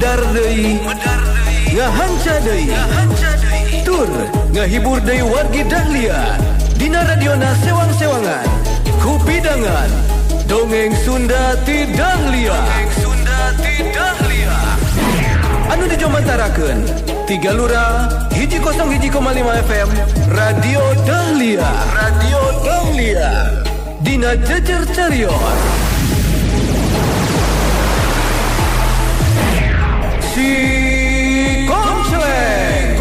medar deui, ngahanca deui, tur ngahibur deui wargi Dahlia dina radiona sewang-sewangan kupidangan dongeng Sunda ti Dahlia. Anu dijomantarakeun 3 Lura 101,5 FM Radio Dahlia. Dina jejer carios si Konceleng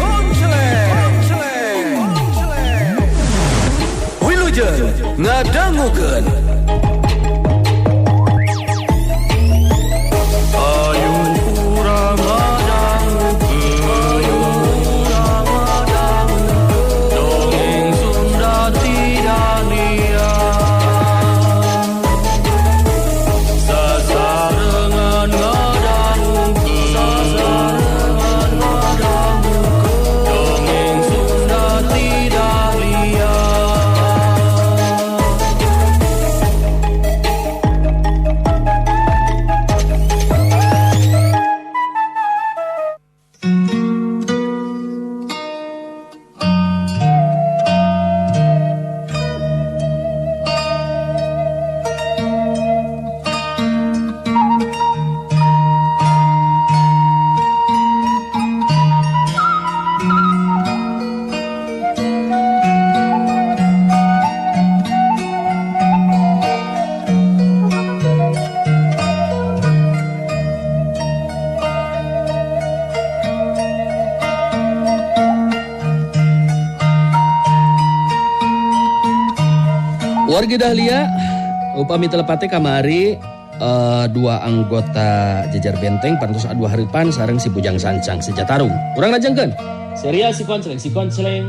Wilujeng ngadangukeun ayo urang ngadangukeun dongeng Sunda ti Dahlia. Sasarengan ngadangukeun dongeng Sunda ti Dahlia. Wargi Dahlia, upami telepati kamari dua anggota jejer benteng pantos adu haripan sareng si Bujang Sancang sejatarung. Urang lajengkeun serial si Konceleng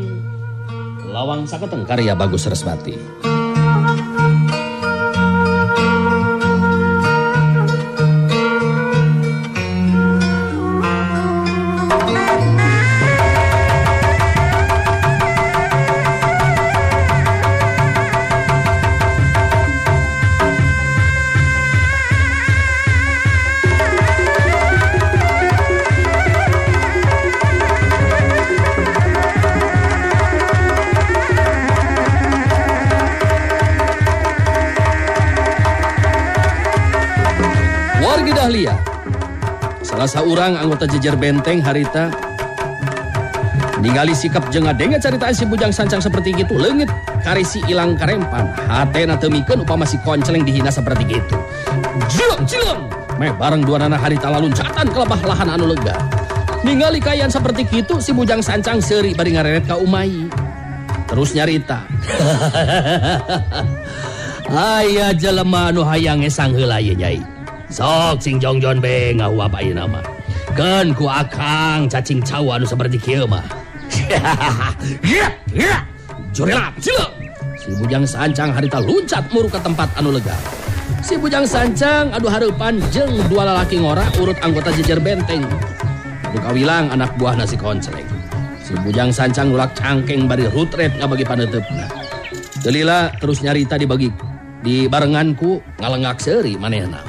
lawang saketeng karya Bagus Resmati. Wargi Dahlia, salah seorang anggota jejer benteng harita ningali sikap jeung ngadenge caritaan si Bujang Sancang seperti gitu leungit karisi ilang karempan hatena teu mikeun upama si Konceleng dihina seperti gitu. Cileng meh bareng duanana harita laluncatan ke lebah lahan anu lega. Ningali kayaan seperti gitu si Bujang Sancang seuri bari ngareret ka Umay. Terus nyarita. Aya jelema anu hayang esang heula ieu nyai. Sok sing jongjon be ngahu apa ieu nama. Keun ku akang cacing cawa anu seperti kieu mah. Jorela, cileng. Si Bujang Sancang harita luncat muru ke tempat anu lega. Si Bujang Sancang adu hareupan jeung dua lalaki ngora urut anggota jejer benteng. Adu kawilang anak buahna si Konceleng. Si Bujang Sancang ngulak cangkeng bari rutret ngabagi paneutepna. Delila terus nyarita di barenganku ngalengak seuri manehna.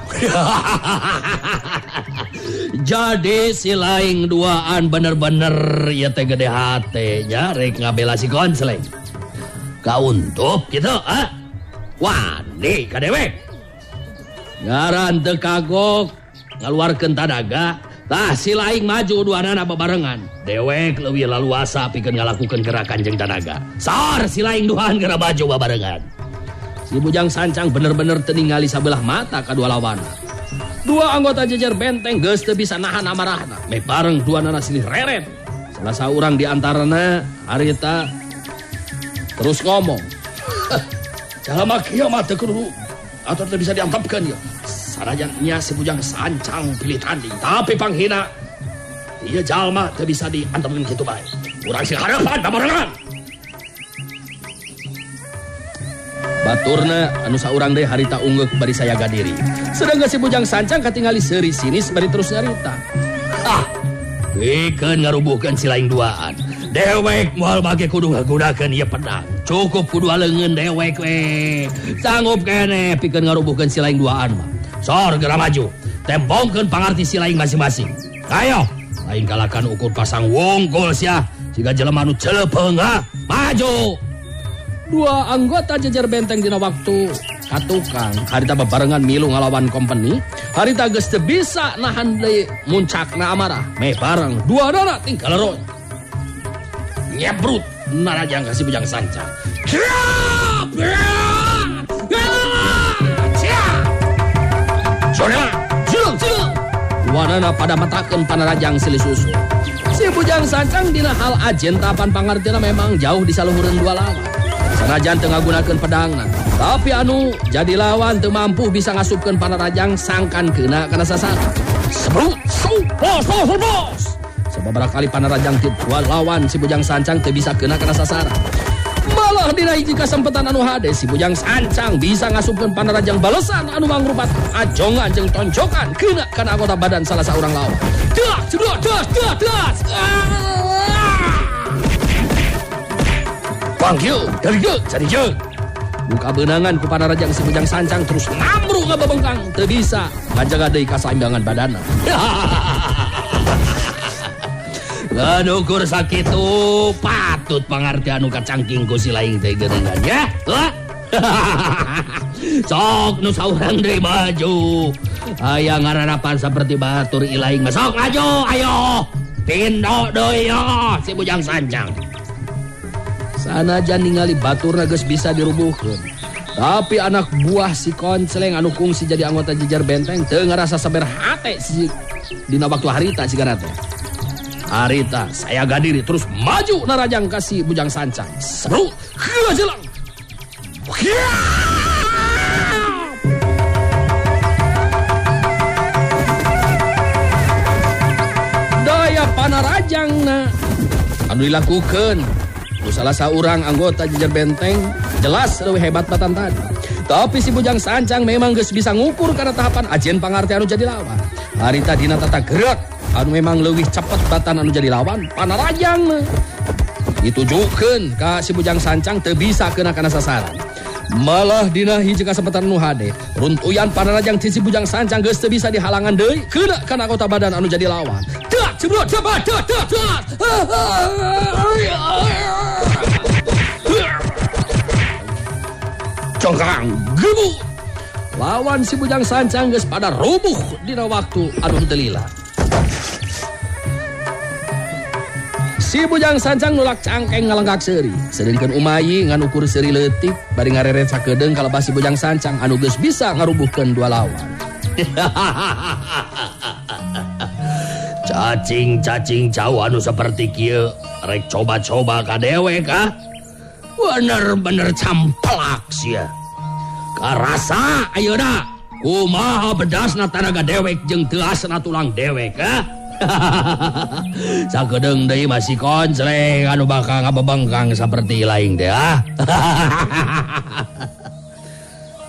Jadi si laing duaan bener-bener ya teh gede hate nya rek ngabela si Konceleng. Kauntup gitu ah. Wani kadewek. Ngaran teu kagok ngaluarkeun tadaga. Tah si laing maju duanana babarengan. Dewek leuwih laluasa pikeun ngalakukeun gerakan jeung tadaga. Sar si laing duaan geura maju babarengan. Si Bujang Sancang bener-bener teu ningali sabelah mata kadua lawan. Dua anggota jejer benteng geus teu bisa nahan amarahna. Meh bareng duanana silih reret. Salah saurang di antarana harita terus ngomong. Jalma kieu mah teu kudu atau teu bisa diantepkeun ya. Sanajan nya si Bujang Sancang pilih tanding, tapi panghina ieu jalma teu bisa diantepkeun kitu bae. Urang si harapan babarengan. Baturna anu saurang deui harita ungeuk bari sayaga diri. Sedangkan si Bujang Sancang katingali seuri sinis bari terus nyarita. Pikeun ngarubuhkeun si laing duaan. Dewek moal bage kudu ngagunakeun ieu pedang. Cukup kudu aleungeun dewek we. Sanggup keneh pikeun ngarubuhkeun si laing duaan mah. Sor geura maju. Tembongkeun pangarti si laing masing-masing. Ayo, lain kalakan ukur pasang wongkol sia. Jika jelema anu celepeung maju. Dua anggota jajar benteng dina waktu katukang harita bebarengan milu ngalawan company. Harita geus teu bisa nahan deui muncakna amarah. Meh bareng dua dana tinggal leroy. Nyebrut narajang kasih bujang sancang. Soalnya, jeng. Wanana pada matakeun panarajang silih susu. Si bujang sancang dina hal ajen tapan pangartina memang jauh di saluhureun dua lawan. Sanajan teu ngagunakeun pedangna, tapi anu jadi lawan teu mampu bisa ngasupkeun panarajang sangkan keuna kana sasaran. Sebrut, bos. Sababaraha kali panarajang ti lawan si bujang sancang teu bisa keuna kana sasaran. Malah dina hiji kasempetan anu hade si bujang sancang bisa ngasupkeun panarajang balesan anu mangrupat ajongan jeung tonjokan keuna kana anggota badan salah saurang lawan. Das. Panggil dari je. Buka benangan ku panarajang si bujang sancang terus ngamru ngababengkang teu bisa ngajaga deui kasaimbangan badanna. Nganukur sakitu patut pangarti anu kacangking ku si laing teh geuningan ya. Sok nu saurang deui maju. Aya ngararapan saperti batur ilaing mah sok maju ayo. Tindo deui si bujang sancang. Sanajan ningali baturna geus bisa dirubuhkeun. Tapi anak buah si Konceleng anu kungsi jadi anggota jejer benteng teu ngarasa saber hate si dina waktu harita sigana teh. Harita saya gadiri terus maju narajang kasih bujang sancang. Seru jelang. Daya panarajangna anu dilakukeun ku salah saurang anggota jejer benteng jelas leuwih hebat batan tadi. Tapi si bujang sancang memang geus bisa ngukur karena tahapan ajen pangarti anu jadi lawan. Harita dina tata gerak anu memang leuwih cepet batan anu jadi lawan panarajang ditujukeun ka si bujang sancang teu bisa keuna kana sasaran. Malah dina hiji kasempatan anu hade runtuyan panarajang ti si bujang sancang geus teu bisa dihalangan deui keuna kana anggota badan anu jadi lawan. Cebrot. Congkang gebu. Lawan si bujang sancang geus pada rubuh dina waktu anu teu lila. Si bujang sancang nulak cangkeng ngalenggak seuri. Sedengkeun Umayi ngan ukur seuri leutik bari ngareret sakedeung kalebah si bujang sancang anu geus bisa ngarubuhkeun dua lawan. Cacing jauh anu seperti kieu rek coba-coba ka dewek bener-bener camplak sia. Karasa ayeuna kumaha bedasna tanaga dewek jeung teu asna tulang dewek Sakedeung deui masih Konceleng anu bakal ngabebengkang saperti laing teh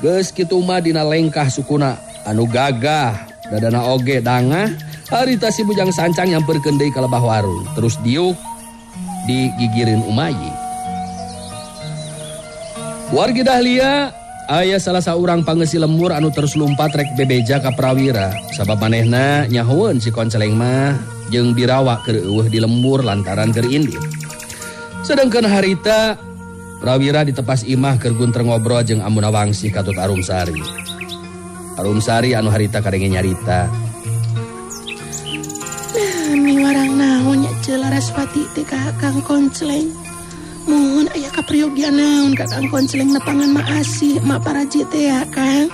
Geus kitu mah dina lengkah sukuna anu gagah dadana oge dangah harita si bujang sancang nyamperkeun deui ka lebah warung terus diuk digigireun Umayi. Wargi Dahlia aya salah saurang pangeussi lembur anu terus lumpat rek bebeja ka Prawira sabab manehna nyahoeun si Konceleng mah jeung dirawa keur eueuh di lembur lantaran keur indit. Sedengkeun harita Prawira ditepas imah keur gunter ngobrol jeung Amuna Wangsi katut Arumsari. Arumsari anu harita kadenge nyarita. Mi warang naon nya Ceul Laraswati teh ka Kang Konceleng. Mohon aya kapriyogian naon ka Kang Konceleng nepangan maasih mak paraji teh ya Kang.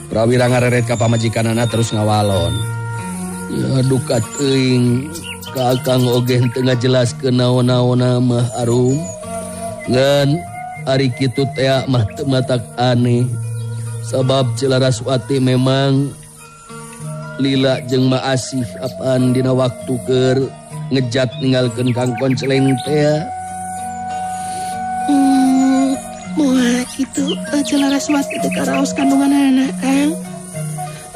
Prawira ngareret ka pamajikanana terus ngawalon. Ya duka teuing Kakang oge teu ngajelaskeun naon-naonna mah Arum. Ngan ari kitu teh mah teu matak aneh. Sabab Ceul Laraswati memang lila jeung maasih apaan dina waktu keur ngejat ninggalkeun Kang Konceleng teh. Moal kitu Ceul Laraswati teh karaos kandungan anak Kang.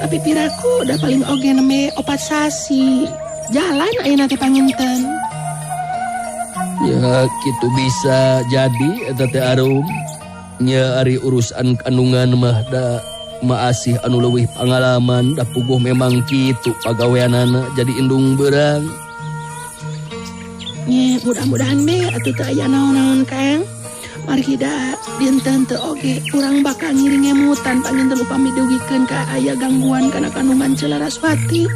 Tapi piraku udah paling oge neme 4 sasi. Jalan ayeuna teh panginten. Ya kitu bisa jadi eta teh Arum. Nya ari urusan kandungan mah da maasih anu leuwih pangalaman da puguh memang kitu pagaweanana jadi indung berang. Nya mudah-mudahan be atuh teu aya naon-naon Kang. Mari hida dinten teu oge urang bakal ngiring emutan panginten upami deuwikeun ka aya gangguan kana kandungan Celaraswati.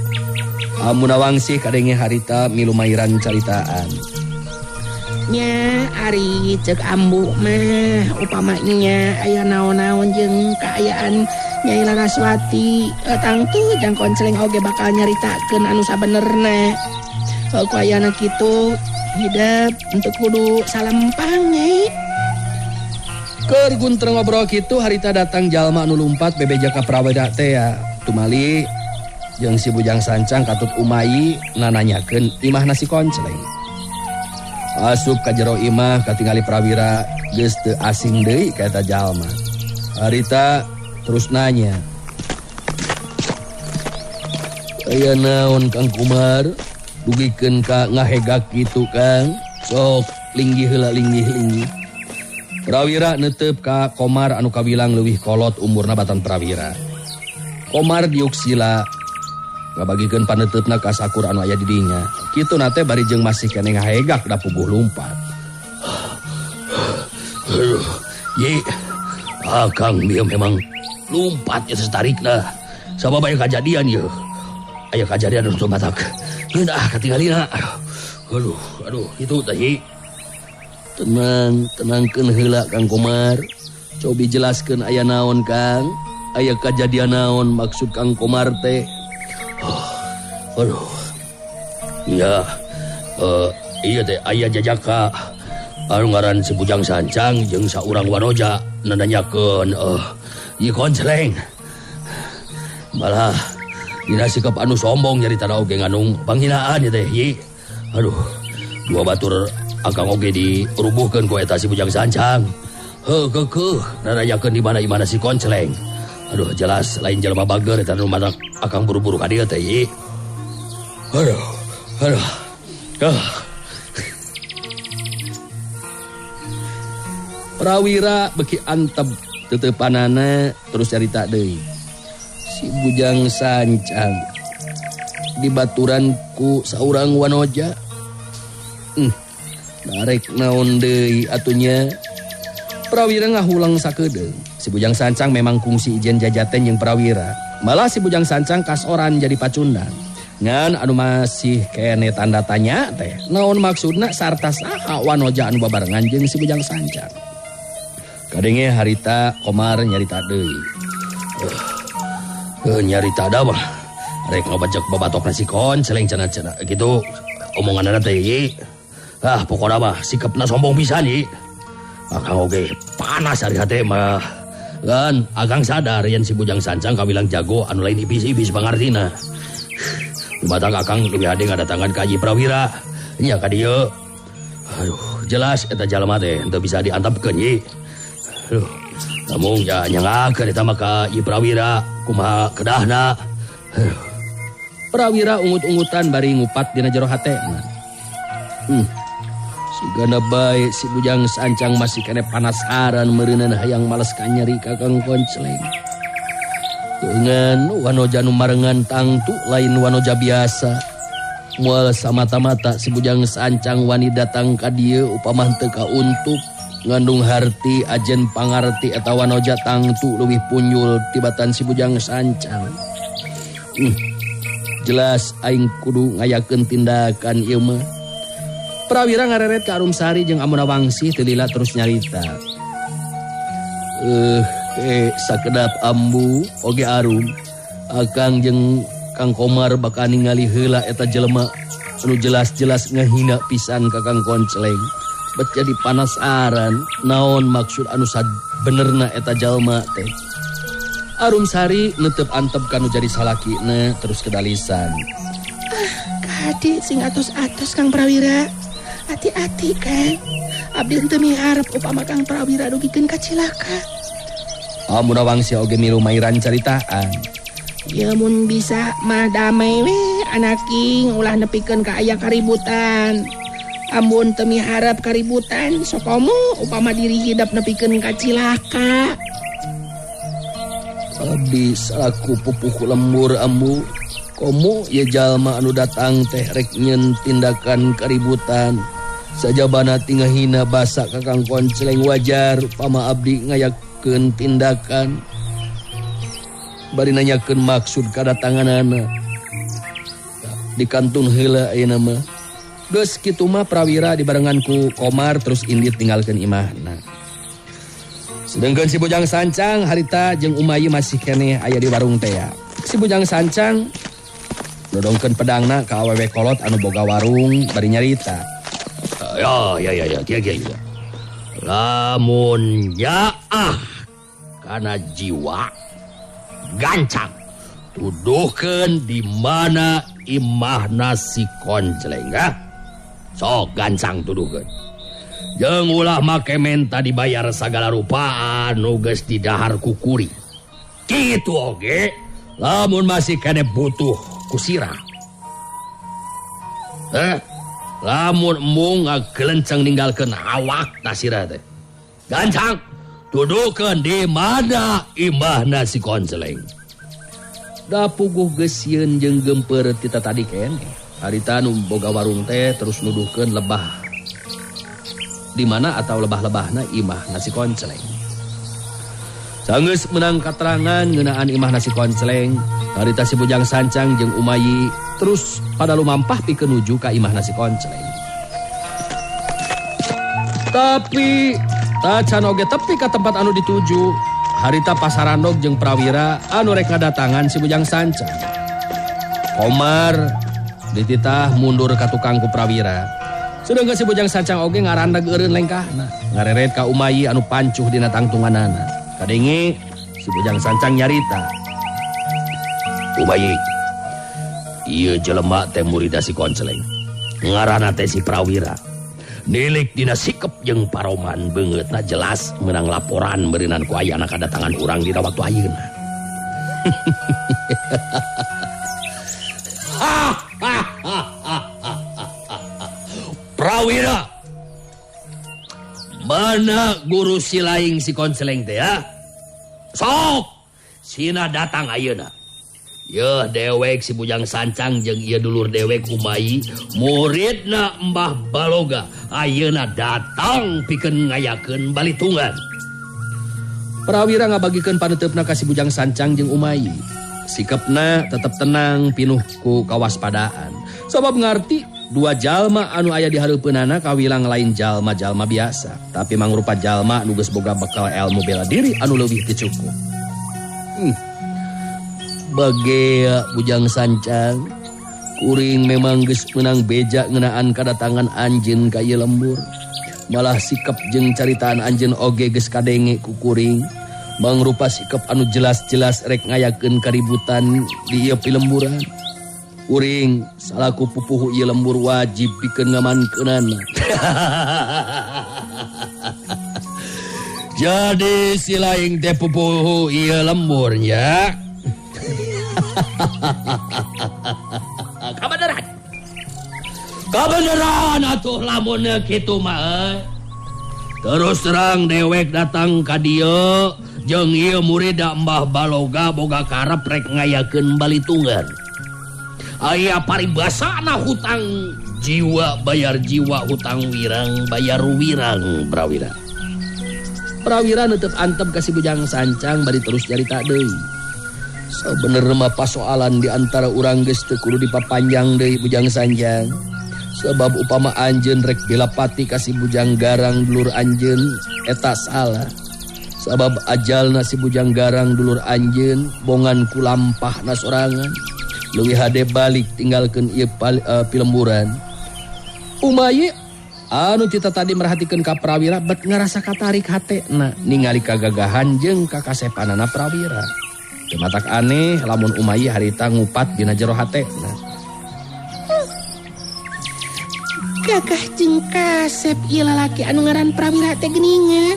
Amun Wangsih kadenge harita milu mairan caritaan. Nya ari cek ambu mah upamanya aya naon-naon jeung kaayaan Nyai Laraswati tangtu jang konseleng oge bakal nyaritakeun anu sabenerna. Ku ayana kitu hidup untuk kudu salempang Nyai. Keur guntreng ngobrol kitu harita datang jalma anu lumpat bebeja ka Prawira teh ya. Tumali jeung si Bujang Sancang katut Umayi nananyakeun imahna si Konceleng. Asup ka jero imah katingali Prawira geus teu asing deui ka eta jalma. Harita terus nanya. Aya naon Kang Kumar? Dugikeun ka ngahegak kitu Kang. Sok linggih heula linggih. Prawira neuteup ka Komar anu kawilang leuwih kolot umurna batan Prawira. Komar diuk sila ngabagikeun paneutupna ka sakur anu aya di dinya. Kitu nate bari jeung masih keneh ngahegak da puguh lumpat. Aduh, ye. Akang dia memang lumpat ya setarikna. Sabab aya kajadian ye. Aya kajadian anu matak. Ngeunah katingalina. Aduh, itu teh ye. Tenangkeun heula Kang Komar. Cobi jelaskeun aya naon Kang? Aya kajadian naon maksud Kang Komar teh? Aduh. Ya. Iya teh aya jajaka anu ngaran si Bujang Sancang jeung saurang wanoja nananyakeun ieu Konceleng. Malah dina sikap anu sombong nyarita oge nganung panghinaan ya teh ye. Aduh. Dua batur Akang oge dirubuhkeun ku eta si Bujang Sancang. Keukeuh nananyakeun di mana si Konceleng. Aduh jelas lain jelema bager eta nu matak Akang buru-buru ka dieu teh ye. Aduh. Prawira beki antep teutepanana terus carita deui. Si Bujang Sancang dibaturan ku saurang wanoja. Narek naon deui atunya. Prawira ngahulang sakedeung. Si Bujang Sancang memang kungsi ijen jajaten jeung Prawira. Malah si Bujang Sancang kasoran jadi pacundang. Ngan anu masih kene tanda tanya teh. Naon maksudna sarta saha wanoja anu babarengan jeung si Bujang Sancang. Kadenge harita Komar nyarita deui. Nyarita da mah. Rek ngobajak babatokna si Konceleng cenah-cenah kitu omonganna teh ye. Pokona mah sikapna sombong pisan ye. Akang oge panas ari hate mah. Kan Akang sadar yen si Bujang Sancang kawilang jago anu lain ibis-ibis pangartina. Dumatang Akang leuwih ade ngadatangan ka Haji Prawira. Nya ka dieu. Aduh, jelas eta jalma teh teu bisa diantepkeun ye. Aduh, namun ya nyangakeun eta mah ka Haji Prawira kumaha kedahna. Prawira ungut-ungutan bari ngupat dina jero hatena. Sigana bae si Bujang Sancang masih kene panasaran meureunana hayang males kanyeri ka Kang Konceleng. Dengan wanoja nu marengan tangtu lain wanoja biasa. Moal samata-mata si Bujang Sancang wani datang ka dieu upamah teu kauntuk ngandung harti ajen pangarti eta wanoja tangtu leuwih punyul tibatan si Bujang Sancang. Jelas aing kudu ngayakeun tindakan ieu mah. Prawira ngareret ka Arum Sari jeung Amuna Wangsih teu lila terus nyarita. Sakedap ambu oge Arum. Akang jeung Kang Komar bakal ningali heula eta jelema anu jelas-jelas ngahina pisan ka Kang Konceleng. Bet jadi panasaran naon maksud anu benerna eta jalma teh. Arum Sari neuteup antep kanu jadi salakina terus kedalisan. Kadi sing atos-atos Kang Prawira. Hati-hati Kang. Abdi teu miharep upama Kang Prawira dugikeun ka cilaka. Amuna Wangsih oge milu mairan caritaan. Ya mun bisa mah damai we anaking ulah nepikeun ka aya kaributan. Amun teu miharep kaributan sokomo upama diri hidup nepikeun ka cilaka. Abdi salaku pupuh lembur ambu. Komo ya jalma anu datang teh rek nyen tindakan keributan. Sajabana tinggal hina basa kakang konceleng wajar pama abdi ngayakeun tindakan. Bari nanyakeun maksud kadatanganana. Dikantun heula ayeuna mah. Geus kitu mah prawira dibarengan ku Komar terus indit tinggalkeun imahna. Sedengkeun si Bujang Sancang harita jeung Umayi masih keneh aya di warung teh. Si Bujang Sancang dodongkeun pedangna ka awewe kolot anu boga warung bari nyarita. Ya, kieu. Lamun jaah kana jiwa gancang tuduhkeun di mana imahna si Konceleng ha? Sok gancang tuduhkeun. Jeung ulah make menta dibayar sagala rupa anu geus didahar ku kuring. Kitu oge lamun masih kene butuh kusirah. Lamun embung ngagelenceng ninggalkeun awak tasirah teh. Gancang tuduhkeun di mana imahna si Konceleng. Da puguh geus sieun jeung gempeur kita tadi keneh. Harita nu boga warung teh terus nuduhkeun lebah. Di mana atau lebah-lebahna imahna si Konceleng. Sanggeus menang katerangan ngeunaan imahna si Konceleng, harita si Bujang Sancang jeung Umayi terus pada lumampah pikeun nuju ka imahna si Konceleng. Tapi tacan oge tepi ka tempat anu dituju, harita pasarandog jeung prawira anu rek ngadatangan si Bujang Sancang. Komar dititah mundur ka tukang ku prawira. Sedangkan si Bujang Sancang oge ngarandag eureun lengkahna, ngareret ka Umayi anu pancuh dina tangtunganana. Kadenge si Bujang Sancang nyarita. Umayi, ieu jelema teh murida si Konceleng. Ngaranna teh si Prawira. Nilik dina sikep jeung paroman beungeutna jelas meunang laporan beureunan ku ayana kadatangan urang dina waktu ayeuna. Prawira, mana guru silaing si Konceleng teh ya? Sok, sina datang ayeuna. Yeuh dewek si Bujang Sancang jeung ieu dulur dewek Umayi, muridna Mbah Baloga, ayeuna datang pikeun ngayakeun balitungan. Prawira ngabagikeun panuteupna ka si Bujang Sancang jeung Umayi. Sikepna tetep tenang pinuh ku kawaspadaan. Sabab ngarti dua jalma anu aya di hareupeunana kawilang lain jalma-jalma biasa, tapi mangrupa jalma anu geus boga bekal ilmu bela diri anu leuwih teu cukup. Bagea Bujang Sancang, kuring memang geus meunang beja ngeunaan kadatangan anjeun ka ieu lembur. Malah sikep jeung caritaan anjeun oge geus kadenge ku kuring. Mangrupa sikep anu jelas-jelas rek ngayakeun kaributan di ieu pilemburan. Kuring salaku pupuh ieu lembur wajib pikeun ngamankeunana. Jadi si laing teh pupuh ieu lembur nya. Kabeneran atuh lamun kitu mah. Terus terang dewek datang ka dieu jeung ieu murida Mbah Baloga boga karep rek ngayakeun balitungan. Aya paribasana hutang jiwa bayar jiwa, hutang wirang bayar wirang. Prawira neuteuk antep ka si Bujang Sancang bari terus carita deui. Sabenerna mah pasoalan di antara urang geus teu kudu dipapanjang deui Bujang Sancang. Sebab upama anjeun rek bela pati ka si Bujang Garang dulur anjeun eta salah. Sabab ajalna si Bujang Garang dulur anjeun bongan ku lampahna sorangan. Leuwih hade balik tinggalkeun ieu pilemburan. Umayi anu tita tadi merhatikeun ka Prawira bet ngarasa katarik hatena ningali kagagahan jeung kakasepanana Prawira. Teu matak aneh lamun Umayi harita ngupat dina jero hatena. Gagah jeung kasep ieu lalaki anu ngaran Prawira teh geuningan.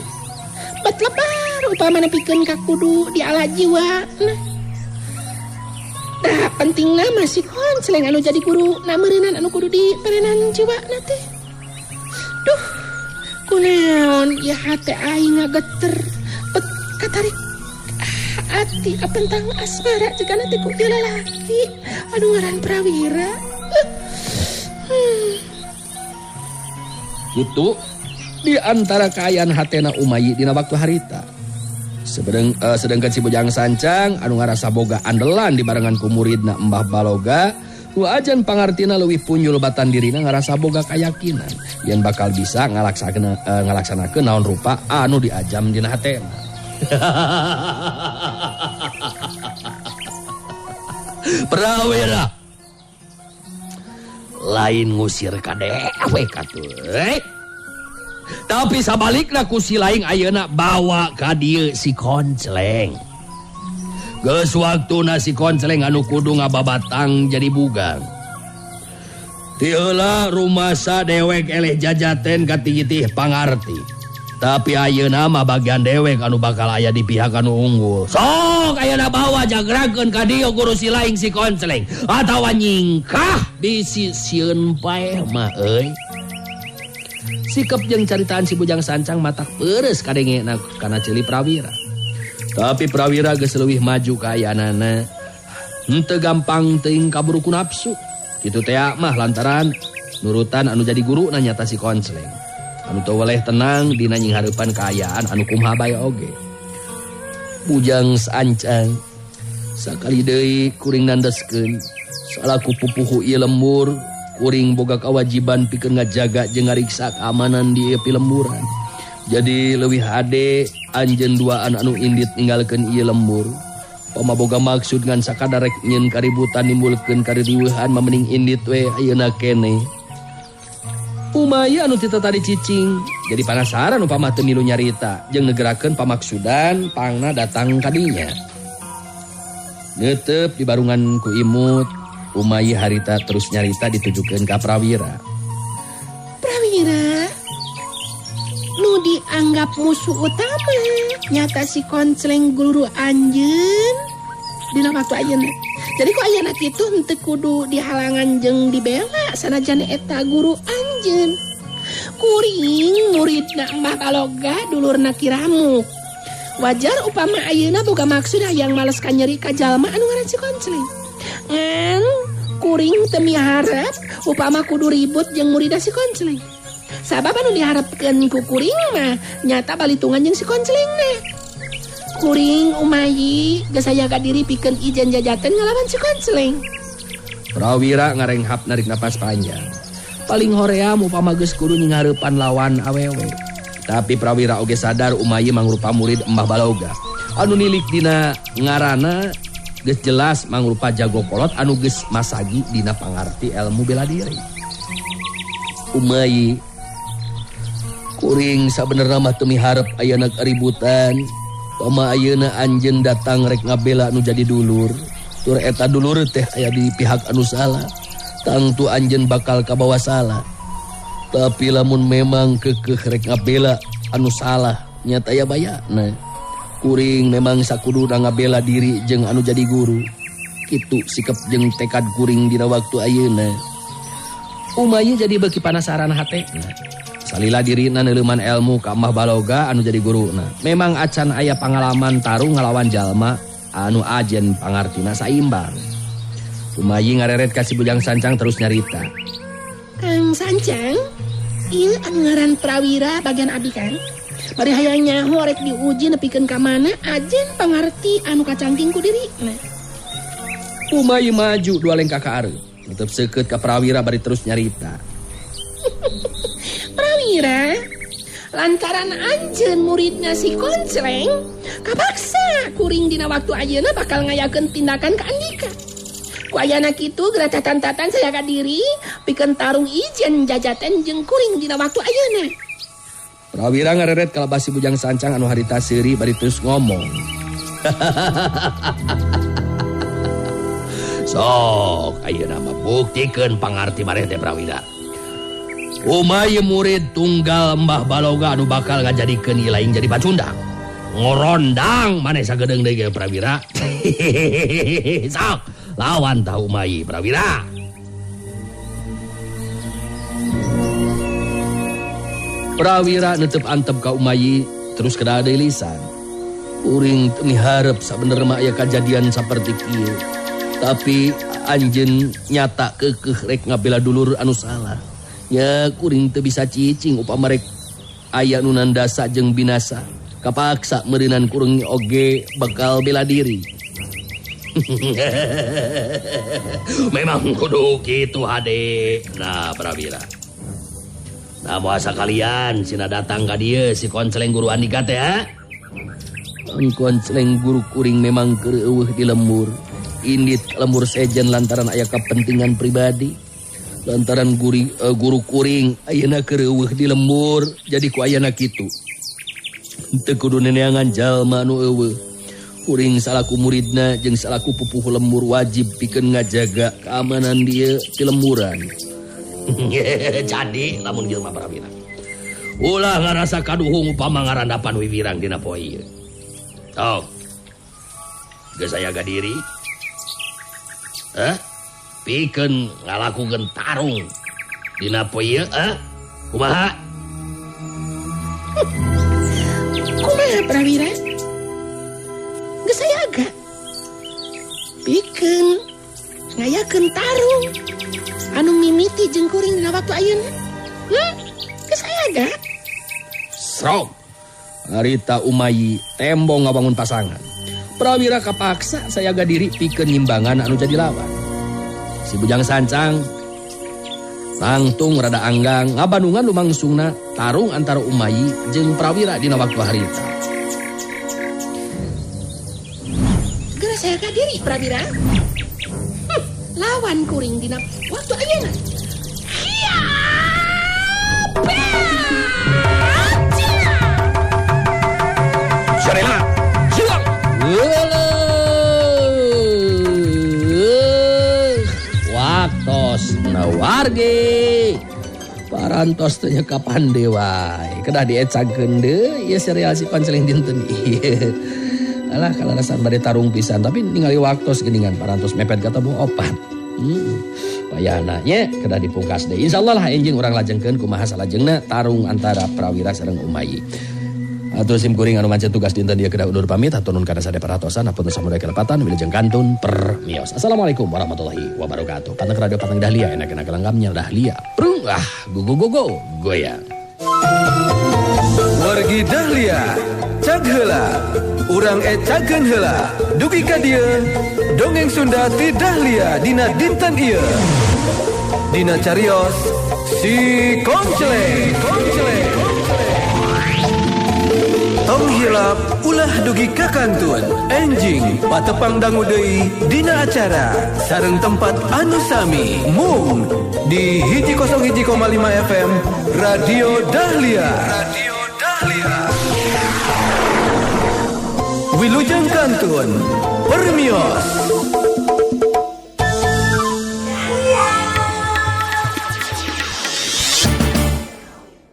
Bet lebar upamana pikeun ka kudu diala jiwa. Nah, pentingna masih Konceleng anu jadi guru nameureunana anu kudu diperenan jiwana teh. Duh, kunaon ieu hate aing ngageter bet katarik ati kapentang asmara jika nanti ku ieu lalaki anu ngaran Prawira. Itu di antara kaayaan hatena Umayyi dina waktu harita. Sedangkan si Bujang Sancang anu ngarasa boga andelan di barengan ku muridna Mbah Baloga, nu ajan pangartina leuwih punjul batan dirina ngarasa boga kayakinan yen bakal bisa ngalaksanakeun naon rupa anu diajam dina hatena. Prawira lain ngusir ka dewe katuh. Tapi sabalikna ku si laing ayeuna bawa ka dieu si Konceleng. Geus waktuna si Konceleng anu kudu ngababatang jadi bugang. Ti heula rumasa dewek eleh jajaten ka titih pangarti. Tapi ayeuna mah bagian dewek anu bakal aya di pihak anu unggul. Sok ayeuna bawa jagrakeun ka dieu guru si laing si Konceleng atawa nyingkah disisieun paeh mah euy. Sikap jeung caritaan si Bujang Sancang matak peureus kadengena kana ceuli Prawira. Tapi Prawira geus leuwih maju ka ayeunana. Henteu gampang teuing kaburu ku nafsu. Kitu teh mah lantaran nurutan anu jadi guru na nyata si Konceleng. Anu teu weleh tenang dina nyinghareupan kaayaan anu kumaha bae oge. Bujang Sancang sakali deui kuring nandeskeun salaku pupuhu ieu lembur. Kuring boga kewajiban pikeun ngajaga jeung ngariksa keamanan di ieu lemburan. Jadi leuwih hade anjeun duaan anu indit ninggalkeun ieu lembur. Pama boga maksud ngan sakadar rek nyeun kaributan nimbulkeun kaririweuhan mamening indit we ayeuna keneh. Umayyi anu teu tadi cicing jadi penasaran upama teu milu nyarita jeung negerakeun pamaksudan pangna datang ka dinya. Neuteup di barungan ku imut. Umayyi harita terus nyarita ditujukeun ka Prawira. Prawira, nu dianggap musuh utama nyata si Konceleng guru anjeun dina waktu ayeuna. Jadi ku ayeuna kitu henteu kudu dihalangan jeung dibela sanajan eta guru anjeun. Kuring muridna Mbah Baloga dulurna Kiramuk. Wajar upama ayeuna boga maksud hayang males ka nyeri ka jalma anu ngaran si Konceleng. Ngan kuring teu miharep upama kudu ribut jeung murid si Konceleng. Sabab anu diharepkeun ku kuring mah nyata balitungan jeung si Konceleng na. Kuring Umayyi geus aya ka diri pikeun ijen jajaten ngalawan si Konceleng. Prawira ngarenghap narik napas panjang. Paling hoream upama geus kudu nyinghareupan lawan awewe. Tapi Prawira oge sadar Umayyi mangrupa murid Mbah Baloga. Anu nilik dina ngaranna geus jelas mangrupa jago kolot anu geus masagi dina pangarti ilmu bela diri. Umayyi kuring sabenerna mah teu miharep ayeuna keributan. Pama ayeuna anjeun datang rek ngabela anu jadi dulur. Tur eta dulur teh aya di pihak anu salah. Tangtu anjeun bakal kabawa salah. Tapi lamun memang keukeuh rek ngabela anu salah nyata aya bayana. Kuring memang sakuduna ngabela diri jeung anu jadi guru. Kitu sikap jeung tekad kuring dina waktu ayeuna. Umayyi jadi beuki panasaran hatena. Salila dirina neuleuman ilmu ka Mbah Baloga anu jadi guruna. Memang acan aya pangalaman tarung ngalawan jalma anu ajen pangartina saimbang. Umayyi ngareret ka si Bujang Sancang terus nyarita. Kang Sancang, ieu anu ngaran Prawira bagian abdi kan? Bari hayang nyaho rek diuji nepikeun ka mana ajen pangarti anu kacangking ku dirina. Umayyi maju dua lengkah ka areup, nutup seukeut ka Prawira bari terus nyarita. Prawira, lantaran anjeun muridna si Konceleng, kapaksa kuring dina waktu ayeuna bakal ngayakeun tindakan ka Andika. Ku ayana kitu geura tatan-tatan saya ka diri pikeun tarung ijen jajaten jeung kuring dina waktu ayeuna. Prawira ngareret kalabah si Bujang Sancang anu harita seuri bari terus ngomong. Sok ayeuna mah buktikeun pangarti mareh teh Prawira. Umayyi murid tunggal Mbah Baloga anu bakal ngajadikeun ieu laing jadi pacundang. Ngorondang maneh sagedeung deui ge Prawira. Sok lawan tah Umayyi Prawira. Prawira neuteub antep ka Umayyi terus kedah deui lisan. Kuring miharep sabener mah aya kajadian saperti kieu. Tapi anjeun nyata keukeuh rek ngabela dulur anu salah. Nya kuring teu bisa cicing upama rek aya nu nandasa jeung binasa. Kapaksa meurinan kuring oge bakal bela diri. Memang kudu gitu Hade. Nah Prawira. Nah moasa kalian sina datang ka dieu si konseleng guru Andika teh ha? Konseleng guru kuring memang keur di lembur. Indit lembur sejen lantaran aya kepentingan pribadi. Lantaran guru kuring ayeuna keur di lembur jadi ku ayana kitu. Teu kudu neneangan jalma anu eueuh. Kuring salaku muridna jeung salaku pupuh lembur wajib pikeun ngajaga keamanan dieu di lemburan. Jadi lamun jelema Prawira. Ulah ngarasa kaduhung upama ngarandapan wiwirang dina poe ieu. Tong. Geus sayaga diri. Pikeun ngalakukeun tarung dina poe ieu, kumaha? Kumaha Prawira? Geus sayaga. Pikeun ngayakeun tarung anu mimiti jeung kuring dina waktu ayeuna. Geus sayaga. Srog. Harita Umayi tembong ngabangun pasangan. Prawira kapaksa sayaga diri pikeun nyimbangan anu jadi lawan. Si Bujang Sancang langtung rada anggang ngabanungan lumangsungna tarung antara Umayi jeung Prawira dina waktu harita. Geus sayaga diri Prawira. Lawan kuring dina waktu ayeuna. Sarela, silang. Waktos nawarge. Parantos teh kapan dewai. Kedah diecagkeun deui ieu serial si konseling dinten ieu. Alah kalarasan bade tarung pisan tapi ningali waktos geuningan parantos mepet ketemu opat. Payahna nya kedah dipungkas deui. Insyaallah lah enjing urang lajengkeun kumaha salajengna tarung antara Prawira sareng Umayi. Atur sim kuring anu mancen tugas dinten dia kedah undur pamit hatur nuhun kana sadaya paratosan hapunten samudaya kelepatan wilujeng kantun permios. Assalamualaikum warahmatullahi wabarakatuh. Panteng radio Patang Dahlia enak-enak langgamnya Dahlia. Prung go goyang. Wargi Dahlia cag heula urang cageun heula dugi ka dieu dongeng Sunda ti Dahlia dina dinten ieu. Dina carios si Konceleng. Tong hilap ulah dugi ka kantun enjing patepang dangu deui dina acara sareng tempat anu sami mung di 101,5 FM Radio Dahlia. Wilujeng kantun permios.